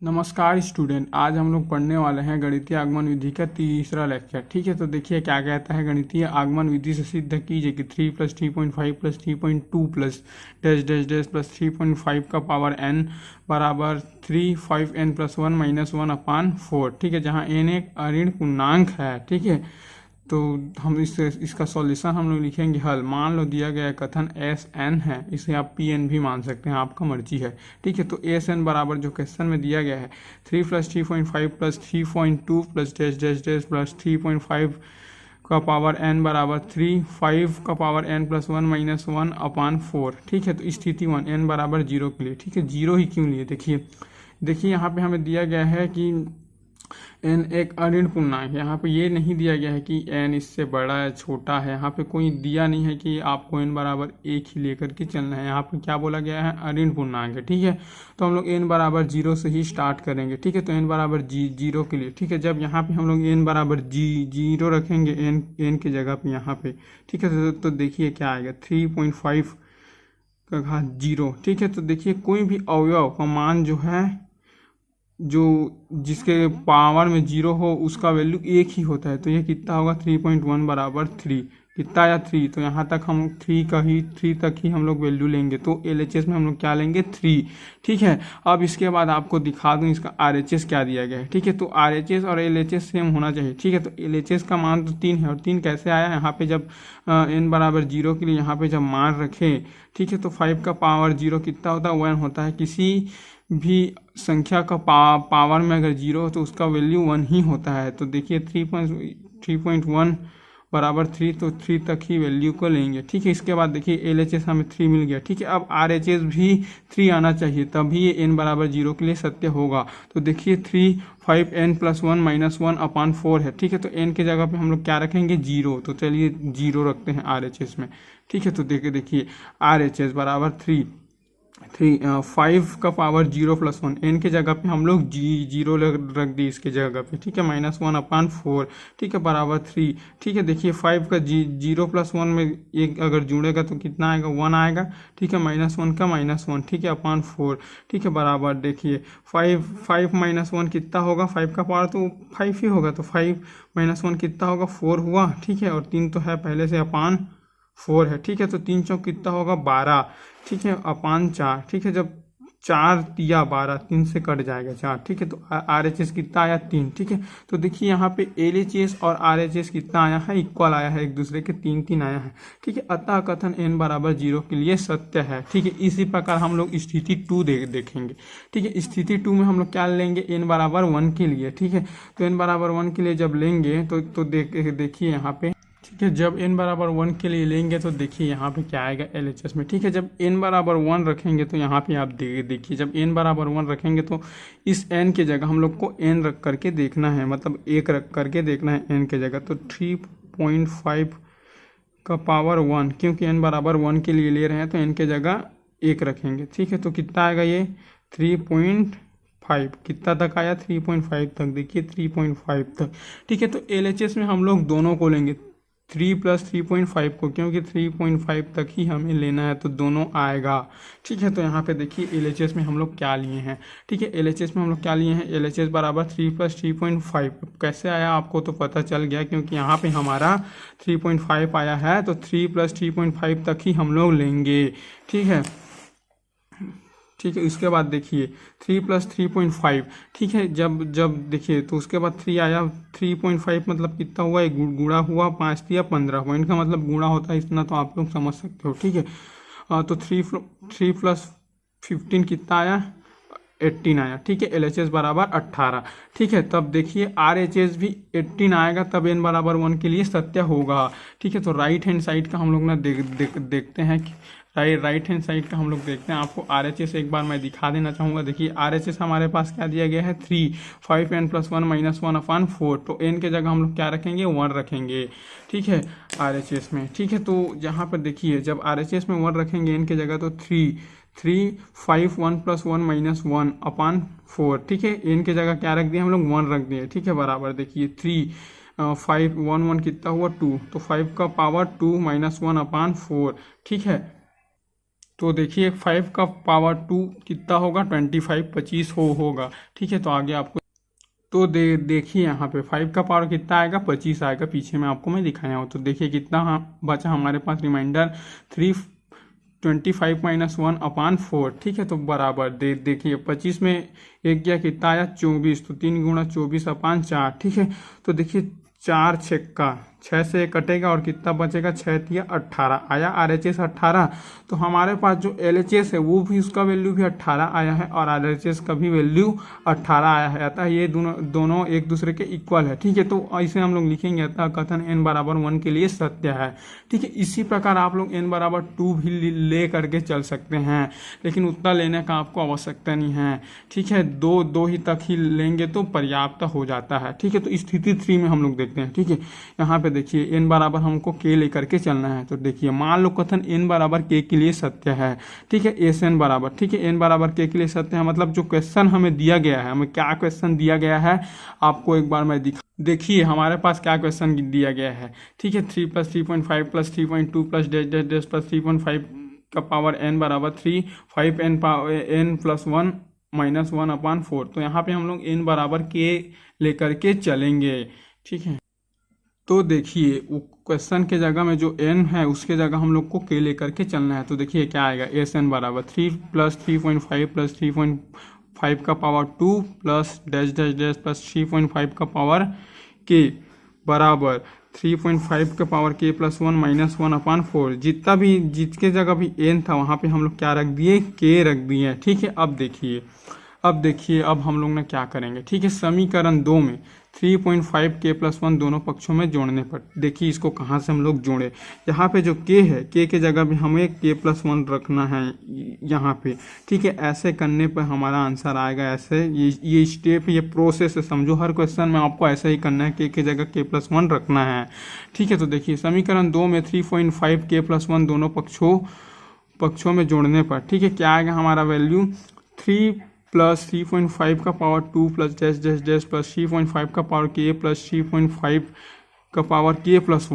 नमस्कार स्टूडेंट। आज हम लोग पढ़ने वाले हैं गणितीय आगमन विधि का तीसरा लेक्चर। ठीक है, तो देखिए क्या कहता है। गणितीय आगमन विधि से सिद्ध कीजिए कि 3 + 3.5 + 3.2 plus dash dash dash plus 3.5 का पावर n बराबर 3 5n + 1 - 1/4। ठीक है, जहाँ n एक अऋण पूर्णांक है। ठीक है, तो हम इसका सॉल्यूशन हम लोग लिखेंगे हल। मान लो दिया गया कथन एस एन है, इसे आप पी एन भी मान सकते हैं, आपका मर्जी है। ठीक है, तो एस एन बराबर जो क्वेश्चन में दिया गया है 3 + 3.5 + 3.2 plus dash dash dash plus 3.5 का पावर n बराबर 3 5 का पावर n + 1 - 1/4। ठीक है, तो स्थिति 1 n बराबर 0 के लिए। ठीक है, 0 ही क्यों लिए, देखिए यहाँ पे हमें दिया गया है कि n एक अऋण पूर्णांक है। यहाँ पे ये नहीं दिया गया है कि n इससे बड़ा है छोटा है। यहाँ पे कोई दिया नहीं है कि आपको n बराबर 1 ही लेकर के चलना है। यहाँ पे क्या बोला गया है, अऋण पूर्णांक है। ठीक है, तो हम लोग n बराबर 0 से ही स्टार्ट करेंगे। ठीक है, तो n बराबर 0 के लिए। ठीक है, जब यहाँ पे हम लोग n बराबर 0 रखेंगे n की जगह पे यहाँ पे। ठीक है, तो देखिए क्या आएगा 3.5 का घात 0। ठीक है, तो देखिए कोई भी अवयव का मान जो है, जो जिसके पावर में 0 हो उसका वैल्यू 1 ही होता है। तो ये कितना होगा 3.1 बराबर 3, कितना आया 3। तो यहाँ तक हम 3 तक ही हम लोग वैल्यू लेंगे। तो LHS में हम लोग क्या लेंगे 3। ठीक है, अब इसके बाद आपको दिखा दूँ इसका RHS क्या दिया गया है। ठीक है, तो RHS और LHS सेम होना चाहिए। ठीक है, तो LHS का मान तो 3 है, और 3 कैसे आया यहाँ पे, जब n बराबर 0 के लिए यहाँ पे जब मान रखे। ठीक है, तो 5 का पावर 0 कितना होता है, 1 होता है। किसी भी संख्या का पावर में अगर 0 हो तो उसका वैल्यू 1 ही होता है। तो देखिए 3.1 बराबर 3, तो 3 तक ही वैल्यू को लेंगे। ठीक है, इसके बाद देखिए LHS हमें 3 मिल गया। ठीक है, अब RHS भी 3 आना चाहिए, तभी ये n बराबर 0 के लिए सत्य होगा। तो देखिए 3 5n + 1 - 1/4 है। ठीक है, तो n की जगह पे हम लोग क्या रखेंगे 0। तो चलिए 0 रखते हैं RHS में। ठीक है, तो देखिए RHS बराबर 5 का पावर 0 + 1, n की जगह पे हम लोग 0 रख दी इसके जगह पे। ठीक है, -1/4। ठीक है, बराबर 3। ठीक है, देखिए 5 का 0 + 1 में एक अगर जुड़ेगा तो कितना आएगा, 1 आएगा। ठीक है, -1 का -1। ठीक है, /4। ठीक है, बराबर देखिए 5 - 1 कितना होगा, 5 का पावर तो 5 ही होगा। तो 5 - 1 कितना होगा, 4 हुआ। ठीक है, और 3 तो है पहले से, 4 है। ठीक है, तो 3 चौक कितना होगा, 12। ठीक है, 4। ठीक है, जब 4 दिया 12, 3 से कट जाएगा 4। ठीक है, तो RHS कितना आया, 3। ठीक है, तो देखिए यहाँ पे LHS और RHS कितना आया है, इक्वल आया है एक दूसरे के, 3 3 आया है। ठीक है, अतः कथन n बराबर 0 के लिए सत्य है। ठीक है, इसी प्रकार हम लोग स्थिति 2 देखेंगे। ठीक है, स्थिति 2 में हम लोग क्या लेंगे, n बराबर 1 के लिए। ठीक है, तो n बराबर 1 के लिए जब लेंगे तो देखिए यहाँ पे। ठीक है, जब n बराबर 1 के लिए लेंगे तो देखिए यहाँ पे क्या आएगा LHS में। ठीक है, जब n बराबर 1 रखेंगे तो यहाँ पे आप देखिए, जब n बराबर 1 रखेंगे तो इस n की जगह हम लोग को n रख करके देखना है, मतलब 1 रख करके देखना है n की जगह। तो 3.5 का पावर 1, क्योंकि n बराबर 1 के लिए ले रहे हैं तो n की जगह 1 रखेंगे। ठीक है, तो कितना आएगा ये 3.5, कितना तक आया 3.5 तक, देखिए 3.5 तक। ठीक है, तो LHS में हम लोग दोनों को लेंगे, 3 + 3.5 को, क्योंकि 3.5 तक ही हमें लेना है तो दोनों आएगा। ठीक है, तो यहाँ पे देखिए LHS में हम लोग क्या लिए हैं। ठीक है, LHS में हम लोग क्या लिए हैं, LHS बराबर 3 + 3.5। कैसे आया आपको तो पता चल गया, क्योंकि यहाँ पे हमारा 3.5 आया है, तो 3 + 3.5 तक ही हम लोग लेंगे। ठीक है, ठीक है, इसके बाद देखिए 3 + 3.5। ठीक है, जब देखिए तो उसके बाद 3 आया, 3.5 मतलब कितना हुआ, एक गुणा हुआ, 5 दिया 15 हुआ, इनका मतलब गुणा होता है, इतना तो आप लोग समझ सकते हो। ठीक है, तो 3 + 15 कितना आया, 18 आया। ठीक है, LHS बराबर 18। ठीक है, तब देखिए RHS भी 18 आएगा, तब n बराबर 1 के लिए सत्य होगा। ठीक है, तो राइट हैंड साइड का हम लोग ना देखते हैं कि राइट हैंड साइड का हम लोग देखते हैं। आपको RHS एक बार मैं दिखा देना चाहूँगा। देखिए RHS हमारे पास क्या दिया गया है, 3 5n + 1 - 1/4। तो n के जगह हम लोग क्या रखेंगे, 1 रखेंगे। ठीक है, RHS में। ठीक है, तो यहाँ पर देखिए जब RHS में 1 रखेंगे n की जगह, तो 3 5 1 + 1 - 1/4। ठीक है, n की जगह क्या रख दिए हम लोग, 1 रख दिए। ठीक है, बराबर देखिए 3 5 1 1 कितना हुआ, 2। तो 5 का पावर 2 - 1/4। ठीक है, तो देखिए 5 का पावर 2 कितना होगा, 25, 25 होगा। ठीक है, तो आगे आपको तो देखिए यहाँ पे 5 का पावर कितना आएगा, 25 आएगा। पीछे में आपको मैं दिखाया हूँ। तो देखिए कितना बचा हमारे पास रिमाइंडर 325 - 1/4। ठीक है, तो बराबर देखिए 25 में एक गया, कितना आया 24। तो 3 गुणा 24/4। ठीक है, तो देखिए 4 छक्का 6 से एक कटेगा और कितना बचेगा, 6 तिया 18 आया। RHS 18। तो हमारे पास जो LHS है वो भी, उसका वैल्यू भी 18 आया है और RHS का भी वैल्यू 18 आया है। अतः ये दोनों एक दूसरे के इक्वल है। ठीक है, तो ऐसे हम लोग लिखेंगे अतः कथन n बराबर 1 के लिए सत्य है। ठीक है, इसी प्रकार आप लोग n बराबर 2 भी ले करके चल सकते हैं, लेकिन उतना लेने का आपको आवश्यकता नहीं है। ठीक है, दो ही तक ही लेंगे तो पर्याप्त हो जाता है। ठीक है, तो स्थिति 3 में हम लोग देखते हैं। ठीक है, यहाँ पे देखिए n बराबर हमको k लेकर के चलना है। तो देखिए मान लो कथन n बराबर k के लिए सत्य है। ठीक है, SN बराबर, ठीक है, n बराबर k के लिए सत्य है। मतलब जो क्वेश्चन हमें दिया गया है, हमें क्या क्वेश्चन दिया गया है आपको एक बार मैं देखिए हमारे पास क्या क्वेश्चन दिया गया है। ठीक है, 3 + 3.5 + 3.2 + डैश डैश डैश + 3.5 का पावर n बराबर 3, 5n + 1 - 1/4। तो यहाँ पे हम लोग n बराबर k लेकर के चलेंगे। ठीक है, तो देखिए वो क्वेश्चन के जगह में जो n है उसके जगह हम लोग को k लेकर के चलना है। तो देखिए क्या आएगा, SN बराबर 3 + 3.5 + 3.5 का पावर 2 + डैश डैश डैश + 3.5 का पावर k बराबर 3.5 का पावर k + 1 - 1/4। जिसके जगह भी n था वहाँ पे हम लोग क्या रख दिए, k रख दिए। ठीक है, अब देखिए अब हम लोग ने क्या करेंगे। ठीक है, समीकरण 2 में 3.5 k + 1 दोनों पक्षों में जोड़ने पर देखिए इसको कहाँ से हम लोग जोड़े। यहाँ पे जो k है, k के जगह भी हमें k + 1 रखना है यहाँ पे। ठीक है, ऐसे करने पर हमारा आंसर आएगा ऐसे। ये स्टेप, ये प्रोसेस है, समझो हर क्वेश्चन में आपको ऐसा ही करना है, k के जगह k + 1 रखना है। ठीक है, तो देखिए समीकरण 2 में 3.5 k + 1 दोनों पक्षों में जोड़ने पर, ठीक है, क्या आएगा हमारा वैल्यू, 3 + 3.5 का पावर 2 + डैश डैश डैश + 3.5 का पावर k + 3.5 का पावर k +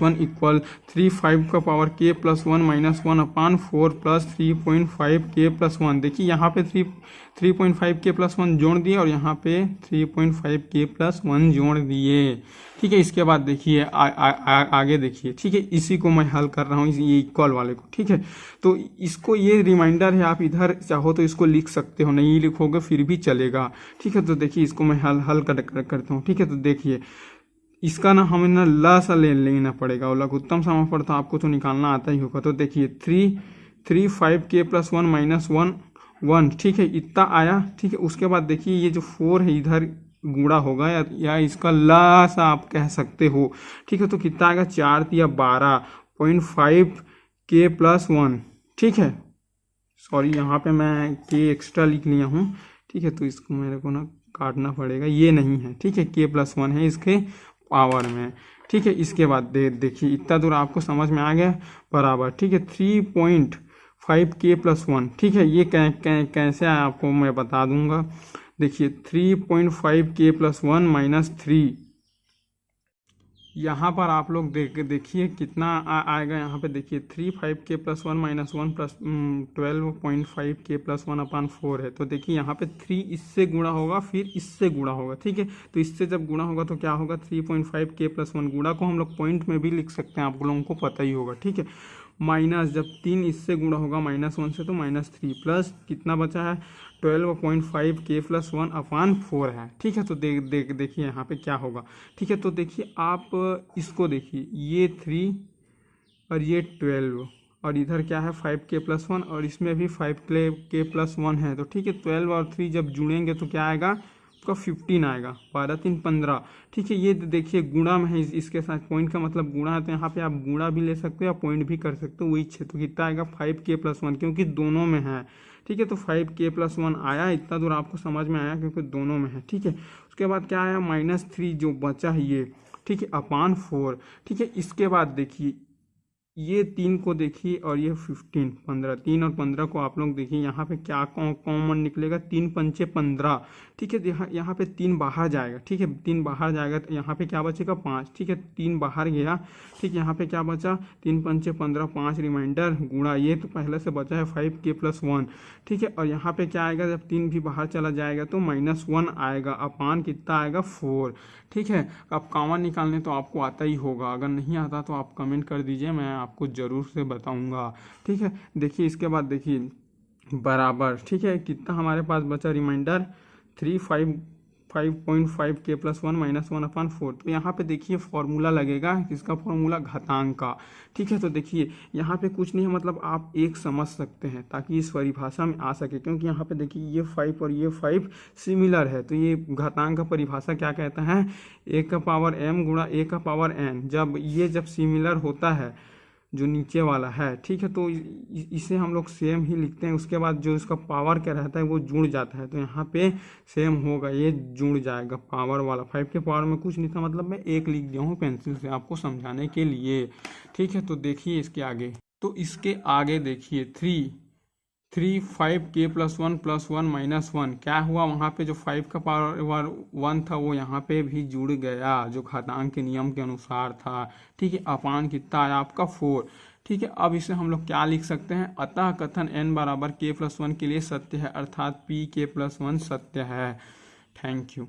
1 इक्वल 3.5 का पावर k + 1 - 1/4 + 3.5 k + 1। देखिए यहाँ पे 3.5 k + 1 जोड़ दिए और यहाँ पे 3.5 k + 1 जोड़ दिए। ठीक है, इसके बाद देखिए आगे देखिए। ठीक है, इसी को मैं हल कर रहा हूँ, ये इक्वल वाले को। ठीक है, तो इसको, ये रिमाइंडर है, आप इधर चाहो तो इसको लिख सकते हो, नहीं लिखोगे फिर भी चलेगा। ठीक है, तो देखिए इसको मैं हल करता हूँ। ठीक है, तो देखिए इसका ना हमें ना ल सा लेना पड़ेगा, और लघुत्तम समापन तो आपको तो निकालना आता ही होगा। तो देखिए 3.5 k + 1 - 1। ठीक है, इतना आया। ठीक है, उसके बाद देखिए ये जो 4 है इधर गुणा होगा या इसका ला सा आप कह सकते हो। ठीक है, तो कितना आएगा, 4 तिया 12.5 k + 1। ठीक है, सॉरी यहाँ पे मैं k एक्स्ट्रा लिख लिया हूँ। ठीक है, तो इसको मेरे को ना काटना पड़ेगा, ये नहीं है। ठीक है, k + 1 है इसके पावर में। ठीक है, इसके बाद देखिए इतना दूर आपको समझ में आ गया बराबर। ठीक है, 3.5 k + 1। ठीक है, ये कैसे आया आपको मैं बता दूंगा। देखिए 3.5 k + 1 - 3, यहाँ पर आप लोग देखिए कितना आएगा। यहाँ पे देखिए 3.5 k + 1 - 1 + 12.5 k + 1/4 है। तो देखिए यहाँ पे 3 इससे गुणा होगा, फिर इससे गुणा होगा। ठीक है, तो इससे जब गुणा होगा तो क्या होगा, 3.5 k + 1 गुणा को हम लोग पॉइंट में भी लिख सकते हैं, आप लोगों को पता ही होगा। ठीक है, माइनस जब 3 इससे गुणा होगा -1 से, तो -3 प्लस कितना बचा है, 12.5 k + 1/4 है। ठीक है, तो देखिए यहाँ पे क्या होगा। ठीक है, तो देखिए आप इसको देखिए, ये 3 और ये 12 और इधर क्या है 5 k + 1 और इसमें भी 5 k + 1 है। तो ठीक है, 12 और 3 जब जुड़ेंगे तो क्या आएगा, उसका 15 आएगा, 12 3 15। ठीक है, ये देखिए गुणा में है, इसके साथ पॉइंट का मतलब गुणा है, तो यहाँ पे आप गुणा भी ले सकते हो या पॉइंट भी कर सकते हो, वही तो कितना आएगा 5 k + 1, क्योंकि दोनों में है। ठीक है, तो 5 k + 1 आया, इतना दूर आपको समझ में आया क्योंकि दोनों में है। ठीक है, उसके बाद क्या आया, -3 जो बचा है ये। ठीक है, /4। ठीक है, इसके बाद देखिए ये 3 को देखिए और ये 15 15 3 और 15 को आप लोग देखिए, यहाँ पे क्या कॉमन निकलेगा, 3 पंचे 15। ठीक है, यहाँ पे 3 बाहर जाएगा। ठीक है, 3 बाहर जाएगा तो यहाँ पे क्या बचेगा 5। ठीक है, 3 बाहर गया। ठीक, यहाँ पे क्या बचा, 3 पंचे 15, 5 रिमाइंडर गुणा ये तो पहले से बचा है 5k+1। ठीक है, और यहाँ पे क्या आएगा, जब 3 भी बाहर चला जाएगा तो -1 आएगा, अपान कितना आएगा 4। ठीक है, अब कॉमन निकालने तो आपको आता ही होगा, अगर नहीं आता तो आप कमेंट कर दीजिए, मैं आपको ज़रूर से बताऊंगा। ठीक है, देखिए इसके बाद देखिए बराबर। ठीक है, कितना हमारे पास बचा रिमाइंडर 3 5.5k+1 -1/4। तो यहाँ पे देखिए फॉर्मूला लगेगा, किसका फॉर्मूला, घातांक का। ठीक है, तो देखिए यहाँ पे कुछ नहीं है, मतलब आप एक समझ सकते हैं ताकि इस परिभाषा में आ सके, क्योंकि यहाँ पे देखिए ये 5 और ये 5 सिमिलर है। तो ये घातांक का परिभाषा क्या कहता है, a⁻m गुणा a⁻n। जब सिमिलर होता है जो नीचे वाला है, ठीक है, तो इसे हम लोग सेम ही लिखते हैं। उसके बाद जो इसका पावर क्या रहता है वो जुड़ जाता है, तो यहाँ पे सेम होगा, ये जुड़ जाएगा पावर वाला। 5 के पावर में कुछ नहीं था, मतलब मैं 1 लिख दिया हूँ पेंसिल से आपको समझाने के लिए। ठीक है, तो देखिए इसके आगे, तो इसके आगे देखिए 5k+1 + 1 क्या हुआ, वहाँ पे जो 5 का पावर 1 था वो यहाँ पे भी जुड़ गया, जो घातांक के नियम के अनुसार था। ठीक है, अपान कितना आया आपका 4। ठीक है, अब इसे हम लोग क्या लिख सकते हैं, अतः कथन n = k+1 के लिए सत्य है, अर्थात p k+1 सत्य है। Thank you.